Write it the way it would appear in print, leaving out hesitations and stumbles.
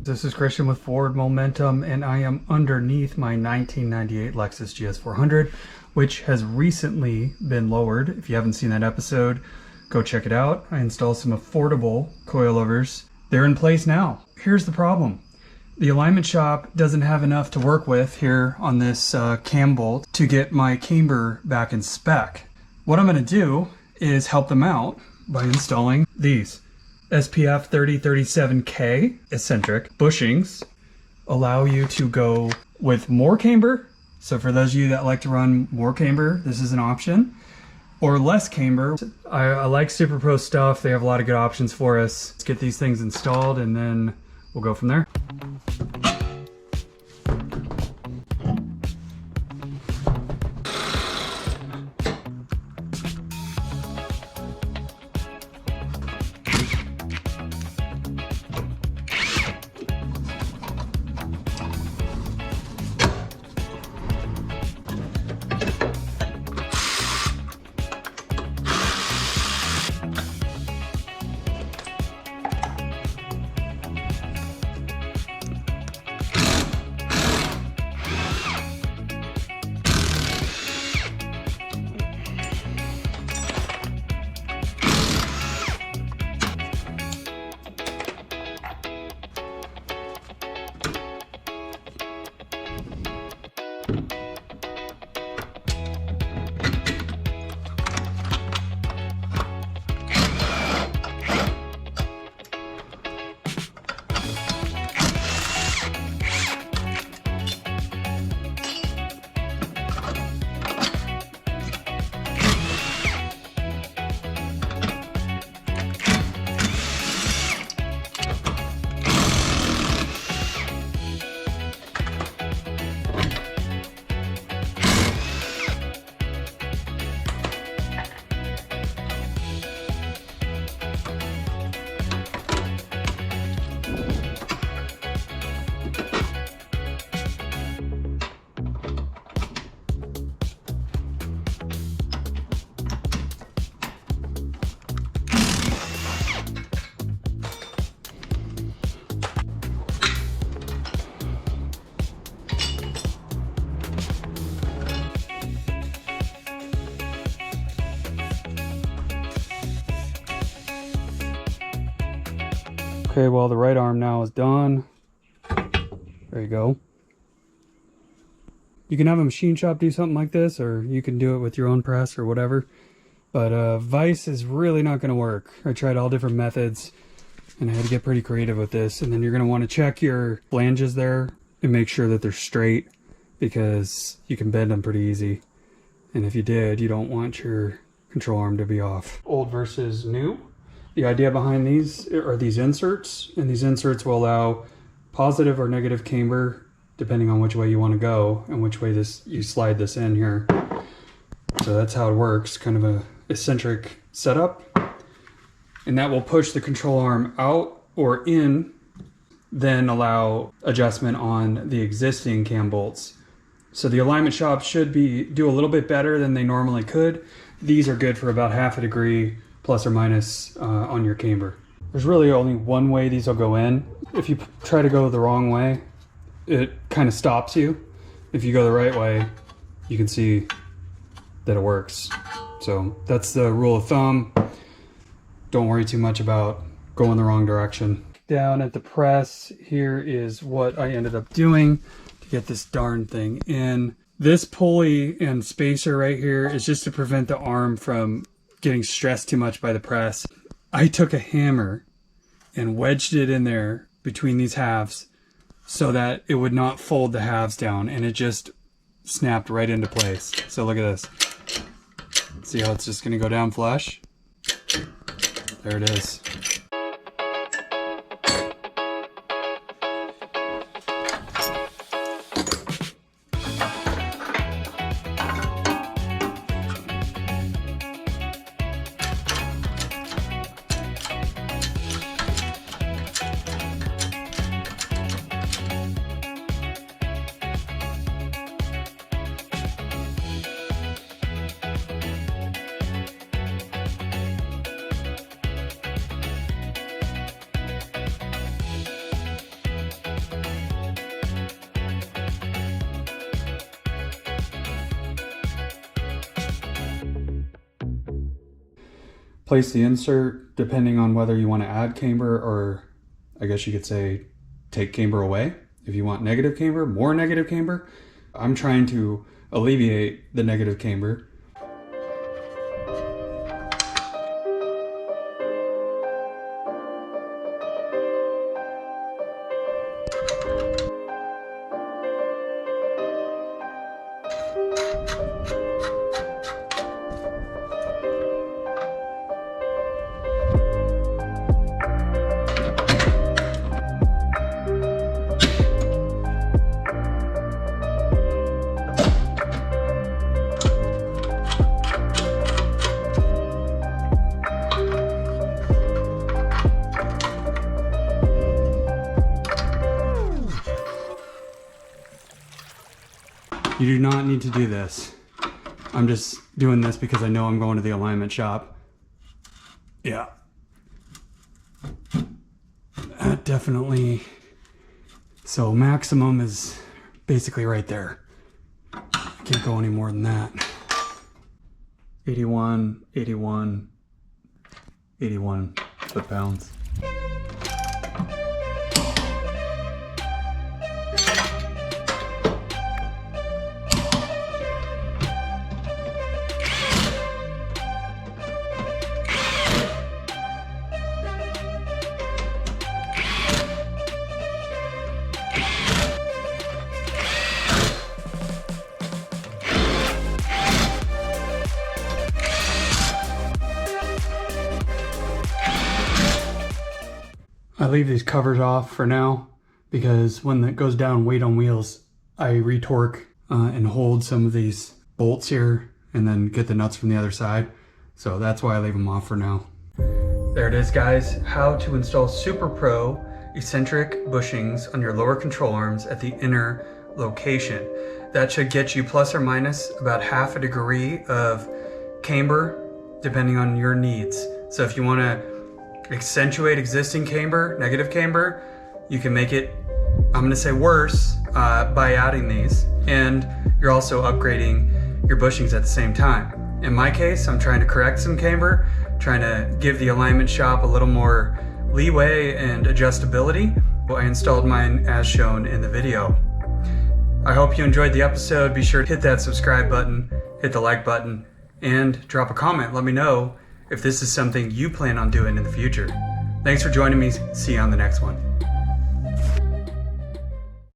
This is Christian with Forward Momentum, and I am underneath my 1998 Lexus GS400, which has recently been lowered. If you haven't seen that episode, go check it out. I installed some affordable coilovers. They're in place now. Here's the problem. The alignment shop doesn't have enough to work with here on this cam bolt to get my camber back in spec. What I'm going to do is help them out by installing these SPF 3037K eccentric bushings. Allow you to go with more camber. So for those of you that like to run more camber, this is an option. Or less camber. I like SuperPro stuff. They have a lot of good options for us. Let's get these things installed and then we'll go from there. Okay, well, the right arm now is done. There you go. You can have a machine shop do something like this, or you can do it with your own press or whatever. But vise is really not going to work. I tried all different methods, and I had to get pretty creative with this. And then you're going to want to check your flanges there and make sure that they're straight, because you can bend them pretty easy. And if you did, you don't want your control arm to be off. Old versus new. The idea behind these are these inserts, and these inserts will allow positive or negative camber depending on which way you want to go and which way you slide this in here. So that's how it works, kind of a eccentric setup. And that will push the control arm out or in, then allow adjustment on the existing cam bolts. So the alignment shop should do a little bit better than they normally could. These are good for about half a degree plus or minus on your camber. There's really only one way these will go in. If you try to go the wrong way, it kind of stops you. If you go the right way, you can see that it works. So that's the rule of thumb. Don't worry too much about going the wrong direction. Down at the press, here is what I ended up doing to get this darn thing in. This pulley and spacer right here is just to prevent the arm from getting stressed too much by the press. I took a hammer and wedged it in there between these halves so that it would not fold the halves down, and it just snapped right into place. So look at this. See how it's just going to go down flush? There it is. place the insert depending on whether you want to add camber, or I guess you could say take camber away. If you want negative camber, more negative camber. I'm trying to alleviate the negative camber. You do not need to do this. I'm just doing this because I know I'm going to the alignment shop. Yeah. Definitely. So maximum is basically right there. I can't go any more than that. 81, 81, 81 foot-pounds. I leave these covers off for now because when it goes down weight on wheels, I retorque and hold some of these bolts here and then get the nuts from the other side. So that's why I leave them off for now. There it is, guys. How to install SuperPro eccentric bushings on your lower control arms at the inner location. That should get you plus or minus about half a degree of camber depending on your needs. So if you want to accentuate existing camber, negative camber, you can make it, I'm going to say worse, by adding these, and you're also upgrading your bushings at the same time. In my case, I'm trying to correct some camber, trying to give the alignment shop a little more leeway and adjustability. I installed mine as shown in the video. I hope you enjoyed the episode. Be sure to hit that subscribe button, hit the like button, and drop a comment. Let me know if this is something you plan on doing in the future. Thanks for joining me. See you on the next one.